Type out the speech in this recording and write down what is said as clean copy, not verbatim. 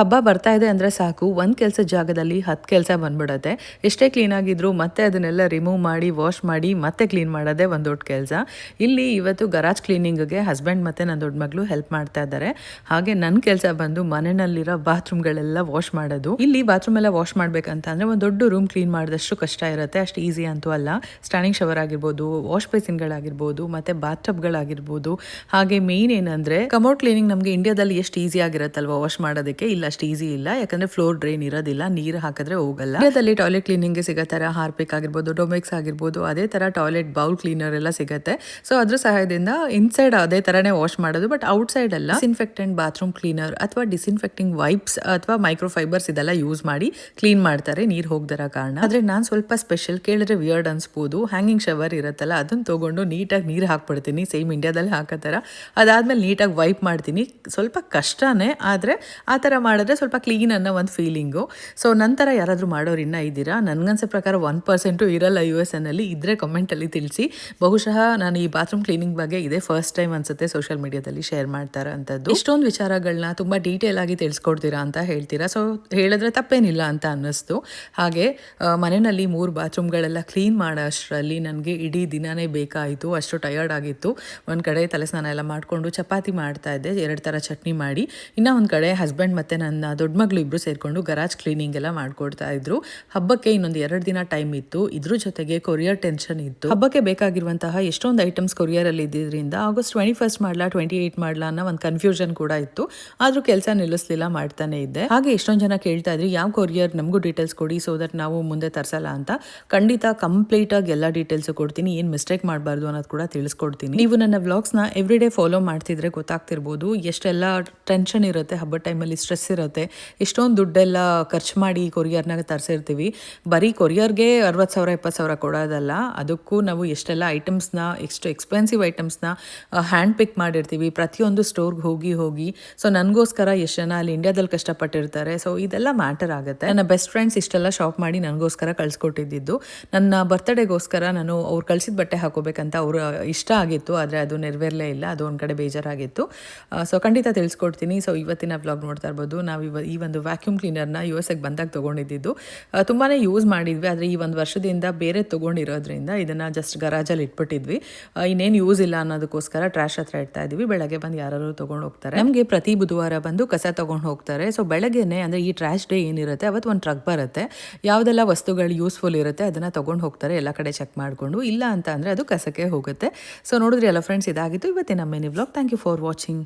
ಹಬ್ಬ ಬರ್ತಾ ಇದೆ ಅಂದರೆ ಸಾಕು, ಒಂದು ಕೆಲಸದ ಜಾಗದಲ್ಲಿ 10 ಕೆಲಸ ಬಂದ್ಬಿಡುತ್ತೆ. ಎಷ್ಟೇ ಕ್ಲೀನಾಗಿದ್ರೂ ಮತ್ತೆ ಅದನ್ನೆಲ್ಲ ರಿಮೂವ್ ಮಾಡಿ, ವಾಶ್ ಮಾಡಿ, ಮತ್ತೆ ಕ್ಲೀನ್ ಮಾಡೋದೇ ಒಂದು ದೊಡ್ಡ ಕೆಲಸ. ಇಲ್ಲಿ ಇವತ್ತು ಗರಾಜ್ ಕ್ಲೀನಿಂಗ್ಗೆ ಹಸ್ಬೆಂಡ್ ಮತ್ತು ನನ್ನ ದೊಡ್ಡ ಮಗಳು ಹೆಲ್ಪ್ ಮಾಡ್ತಾ ಇದ್ದಾರೆ. ಹಾಗೆ ನನ್ನ ಕೆಲಸ ಬಂದು ಮನೆಯಲ್ಲಿರೋ ಬಾತ್ರೂಮ್ಗಳೆಲ್ಲ ವಾಶ್ ಮಾಡೋದು. ಇಲ್ಲಿ ಬಾತ್ರೂಮ್ ಎಲ್ಲ ವಾಶ್ ಮಾಡಬೇಕಂತ ಅಂದರೆ ಒಂದು ದೊಡ್ಡ ರೂಮ್ ಕ್ಲೀನ್ ಮಾಡಿದಷ್ಟು ಕಷ್ಟ ಇರುತ್ತೆ, ಅಷ್ಟು ಈಸಿ ಅಂತೂ ಅಲ್ಲ. ಸ್ಟ್ಯಾಂಡಿಂಗ್ ಶವರ್ ಆಗಿರ್ಬೋದು, ವಾಶ್ ಬೇಸಿನ್ಗಳಾಗಿರ್ಬೋದು, ಮತ್ತು ಬಾತ್ ಟಬ್ಗಳಾಗಿರ್ಬೋದು. ಹಾಗೆ ಮೇನ್ ಏನಂದರೆ ಕಮೋಡ್ ಕ್ಲೀನಿಂಗ್ ನಮಗೆ ಇಂಡಿಯಾದಲ್ಲಿ ಎಷ್ಟು ಈಸಿ ಆಗಿರುತ್ತಲ್ವ ವಾಶ್ ಮಾಡೋದಕ್ಕೆ, ಇಲ್ಲ ಅಷ್ಟು ಈಸಿ ಇಲ್ಲ. ಯಾಕಂದ್ರೆ ಫ್ಲೋರ್ ಡ್ರೈನ್ ಇರೋದಿಲ್ಲ, ನೀರು ಹಾಕಿದ್ರೆ ಹೋಗಲ್ಲ. ಇಂಡಿಯಾದಲ್ಲಿ ಟಾಯ್ಲೆಟ್ ಕ್ಲೀನಿಂಗ್ ಸಿಗೋ ತರ ಹಾರ್ಪಿಕ್ ಆಗಿರ್ಬೋದು, ಡೊಮೆಕ್ಸ್ ಆಗಿರ್ಬೋದು, ಅದೇ ತರ ಟಾಯ್ಲೆಟ್ ಬೌಲ್ ಕ್ಲೀನರ್ ಎಲ್ಲ ಸಿಗುತ್ತೆ. ಸೊ ಅದ್ರ ಸಹಾಯದಿಂದ ಇನ್ಸೈಡ್ ಅದೇ ತರನೇ ವಾಶ್ ಮಾಡೋದು, ಬಟ್ ಔಟ್ಸೈಡ್ ಎಲ್ಲ ಡಿಸ್ಇನ್ಫೆಕ್ಟೆಂಟ್ ಬಾತ್ರೂಮ್ ಕ್ಲೀನರ್ ಅಥವಾ ಡಿಸ್ಇನ್ಫೆಕ್ಟಿಂಗ್ ವೈಪ್ಸ್ ಅಥವಾ ಮೈಕ್ರೋಫೈಬರ್ಸ್ ಇದೆಲ್ಲ ಯೂಸ್ ಮಾಡಿ ಕ್ಲೀನ್ ಮಾಡ್ತಾರೆ, ನೀರು ಹೋಗದರ ಕಾರಣ. ಆದ್ರೆ ನಾನು ಸ್ವಲ್ಪ ಸ್ಪೆಷಲ್, ಕೇಳಿದ್ರೆ ವಿಯರ್ಡ್ ಅನ್ಸ್ಬೋದು. ಹ್ಯಾಂಗಿಂಗ್ ಶವರ್ ಇರುತ್ತಲ್ಲ, ಅದನ್ನ ತಗೊಂಡು ನೀಟಾಗಿ ನೀರು ಹಾಕ್ಬಿಡ್ತೀನಿ, ಸೇಮ್ ಇಂಡಿಯಾದಲ್ಲಿ ಹಾಕೋತರ. ಅದಾದ್ಮೇಲೆ ನೀಟಾಗಿ ವೈಪ್ ಮಾಡ್ತೀನಿ. ಸ್ವಲ್ಪ ಕಷ್ಟನೇ, ಆದ್ರೆ ಆ ಥರ ಮಾಡಿದ್ರೆ ಸ್ವಲ್ಪ ಕ್ಲೀನ್ ಅನ್ನೋ ಒಂದು ಫೀಲಿಂಗು. ಸೊ ನಂತರ ಯಾರಾದರೂ ಮಾಡೋರು ಇನ್ನೂ ಇದ್ದೀರಾ? ನನಗನ್ಸೋ ಪ್ರಕಾರ 1% ಇರಲ್ಲ US-ನಲ್ಲಿ. ಇದ್ರೆ ಕಮೆಂಟಲ್ಲಿ ತಿಳಿಸಿ. ಬಹುಶಃ ನಾನು ಈ ಬಾತ್ರೂಮ್ ಕ್ಲೀನಿಂಗ್ ಬಗ್ಗೆ ಇದೇ ಫಸ್ಟ್ ಟೈಮ್ ಅನ್ಸುತ್ತೆ ಸೋಷಿಯಲ್ ಮೀಡಿಯಾದಲ್ಲಿ ಶೇರ್ ಮಾಡ್ತಾರೆ ಅಂಥದ್ದು. ಇಷ್ಟೊಂದು ವಿಚಾರಗಳನ್ನ ತುಂಬ ಡೀಟೇಲ್ ಆಗಿ ತಿಳಿಸ್ಕೊಡ್ತೀರಾ ಅಂತ ಹೇಳ್ತೀರಾ. ಸೊ ಹೇಳಿದ್ರೆ ತಪ್ಪೇನಿಲ್ಲ ಅಂತ ಅನ್ನಿಸ್ತು. ಹಾಗೆ ಮನೆಯಲ್ಲಿ 3 ಬಾತ್ರೂಮ್ಗಳೆಲ್ಲ ಕ್ಲೀನ್ ಮಾಡೋ ಅಷ್ಟರಲ್ಲಿ ನನಗೆ ಇಡೀ ದಿನವೇ ಬೇಕಾಯಿತು, ಅಷ್ಟು ಟಯರ್ಡ್ ಆಗಿತ್ತು. ಒಂದು ಕಡೆ ತಲೆ ಸ್ನಾನ ಎಲ್ಲ ಮಾಡಿಕೊಂಡು ಚಪಾತಿ ಮಾಡ್ತಾ ಇದ್ದೆ, 2 ಥರ ಚಟ್ನಿ ಮಾಡಿ. ಇನ್ನೂ ಒಂದು ಕಡೆ ಹಸ್ಬೆಂಡ್ ಮತ್ತು ನನ್ನ ದೊಡ್ಡ ಮಗಳು ಇಬ್ಬರು ಸೇರಿಕೊಂಡು ಗರಾಜ್ ಕ್ಲೀನಿಂಗ್ ಎಲ್ಲ ಮಾಡ್ಕೊಡ್ತಾ ಇದ್ರು. ಹಬ್ಬಕ್ಕೆ ಇನ್ನೊಂದು 2 ದಿನ ಟೈಮ್ ಇತ್ತು. ಇದ್ರ ಜೊತೆಗೆ ಕೊರಿಯರ್ ಟೆನ್ಷನ್ ಇತ್ತು. ಹಬ್ಬಕ್ಕೆ ಬೇಕಾಗಿರುವಂತಹ ಎಷ್ಟೊಂದು ಐಟಮ್ಸ್ ಕೊರಿಯರಲ್ಲಿ ಇದ್ದಿದ್ದರಿಂದ ಆಗಸ್ಟ್ 21 ಮಾಡಲಾ 28 ಮಾಡಲಾ ಅನ್ನೋ ಒಂದು ಕನ್ಫ್ಯೂಷನ್ ಕೂಡ ಇತ್ತು. ಆದರೂ ಕೆಲಸ ನಿಲ್ಲಿಸಲಿಲ್ಲ, ಮಾಡ್ತಾನೆ ಇದ್ದೆ. ಹಾಗೆ ಎಷ್ಟೊಂದು ಜನ ಕೇಳ್ತಾ ಇದ್ರಿ, ಯಾವ ಕೊರಿಯರ್ ನಮಗೂ ಡೀಟೇಲ್ಸ್ ಕೊಡಿ, ಸೊ ದಟ್ ನಾವು ಮುಂದೆ ತರಿಸಲ್ಲ ಅಂತ. ಖಂಡಿತ ಕಂಪ್ಲೀಟ್ ಆಗಿ ಎಲ್ಲ ಡೀಟೇಲ್ಸ್ ಕೊಡ್ತೀನಿ, ಏನು ಮಿಸ್ಟೇಕ್ ಮಾಡಬಾರ್ದು ಅನ್ನೋದು ಕೂಡ ತಿಳಿಸ್ಕೊಡ್ತೀನಿ. ನೀವು ನನ್ನ ವ್ಲಾಗ್ಸ್ನ ಎವ್ರಿ ಡೇ ಫಾಲೋ ಮಾಡ್ತಿದ್ರೆ ಗೊತ್ತಾಗ್ತಿರ್ಬೋದು ಎಷ್ಟೆಲ್ಲ ಟೆನ್ಷನ್ ಇರುತ್ತೆ, ಹಬ್ಬದ ಟೈಮಲ್ಲಿ ಸ್ಟ್ರೆಸ್ ಇರುತ್ತೆ. ಎಷ್ಟೊಂದು ದುಡ್ಡೆಲ್ಲ ಖರ್ಚು ಮಾಡಿ ಕೊರಿಯರ್ನಾಗ ತರಿಸಿರ್ತೀವಿ. ಬರೀ ಕೊರಿಯರ್ಗೆ 60,000 70,000 ಕೊಡೋದಲ್ಲ, ಅದಕ್ಕೂ ನಾವು ಎಷ್ಟೆಲ್ಲ ಐಟಮ್ಸ್ನ, ಎಷ್ಟು ಎಕ್ಸ್ಪೆನ್ಸಿವ್ ಐಟಮ್ಸ್ನ ಹ್ಯಾಂಡ್ ಪಿಕ್ ಮಾಡಿರ್ತೀವಿ ಪ್ರತಿಯೊಂದು ಸ್ಟೋರ್ಗೆ ಹೋಗಿ. ಸೊ ನನಗೋಸ್ಕರ ಎಷ್ಟು ಜನ ಅಲ್ಲಿ ಇಂಡಿಯಾದಲ್ಲಿ ಕಷ್ಟಪಟ್ಟಿರ್ತಾರೆ. ಸೊ ಇದೆಲ್ಲ ಮ್ಯಾಟರ್ ಆಗುತ್ತೆ. ನನ್ನ ಬೆಸ್ಟ್ ಫ್ರೆಂಡ್ಸ್ ಇಷ್ಟೆಲ್ಲ ಶಾಪ್ ಮಾಡಿ ನನಗೋಸ್ಕರ ಕಳಿಸ್ಕೊಟ್ಟಿದ್ದು. ನನ್ನ ಬರ್ತ್ಡೇಗೋಸ್ಕರ ನಾನು ಅವ್ರು ಕಳಿಸಿದ ಬಟ್ಟೆ ಹಾಕೋಬೇಕಂತ ಅವ್ರ ಇಷ್ಟ ಆಗಿತ್ತು, ಆದರೆ ಅದು ನೆರವೇರಲೇ ಇಲ್ಲ. ಅದು ಒಂದು ಕಡೆ ಬೇಜಾರಾಗಿತ್ತು. ಸೊ ಖಂಡಿತ ತಿಳಿಸ್ಕೊಡ್ತೀನಿ. ಸೊ ಇವತ್ತಿನ ವ್ಲಾಗ್ ನೋಡ್ತಾ ಇರ್ಬೋದು. ನಾವು ಈ ಒಂದು ವ್ಯಾಕ್ಯೂಮ್ ಕ್ಲೀನರ್ನ US-ಗೆ ಬಂದಾಗ ತೊಗೊಂಡಿದ್ದು. ತುಂಬಾ ಯೂಸ್ ಮಾಡಿದ್ವಿ, ಆದರೆ ಈ ಒಂದು ವರ್ಷದಿಂದ ಬೇರೆ ತೊಗೊಂಡಿರೋದ್ರಿಂದ ಇದನ್ನು ಜಸ್ಟ್ ಗರಾಜಲ್ಲಿ ಇಟ್ಬಿಟ್ಟಿದ್ವಿ. ಇನ್ನೇನು ಯೂಸ್ ಇಲ್ಲ ಅನ್ನೋದಕ್ಕೋಸ್ಕರ ಟ್ರ್ಯಾಶ್ ಹತ್ರ ಇಡ್ತಾ ಇದ್ವಿ. ಬೆಳಗ್ಗೆ ಬಂದು ಯಾರು ತೊಗೊಂಡು ಹೋಗ್ತಾರೆ. ನಮಗೆ ಪ್ರತಿ ಬುಧವಾರ ಬಂದು ಕಸ ತೊಗೊಂಡು ಹೋಗ್ತಾರೆ. ಸೊ ಬೆಳಗ್ಗೆನೆ, ಅಂದರೆ ಈ ಟ್ರ್ಯಾಶ್ ಡೇ ಏನಿರುತ್ತೆ ಅವತ್ತು ಒಂದು ಟ್ರಕ್ ಬರುತ್ತೆ. ಯಾವುದೆಲ್ಲ ವಸ್ತುಗಳು ಯೂಸ್ಫುಲ್ ಇರುತ್ತೆ ಅದನ್ನು ತೊಗೊಂಡು ಹೋಗ್ತಾರೆ, ಎಲ್ಲ ಕಡೆ ಚೆಕ್ ಮಾಡಿಕೊಂಡು. ಇಲ್ಲ ಅಂತ ಅಂದರೆ ಅದು ಕಸಕ್ಕೆ ಹೋಗುತ್ತೆ. ಸೊ ನೋಡಿದ್ರಿ ಅಲ್ಲ ಫ್ರೆಂಡ್ಸ್, ಇದಾಗಿತ್ತು ಇವತ್ತಿನ mini vlog. Thank you for watching.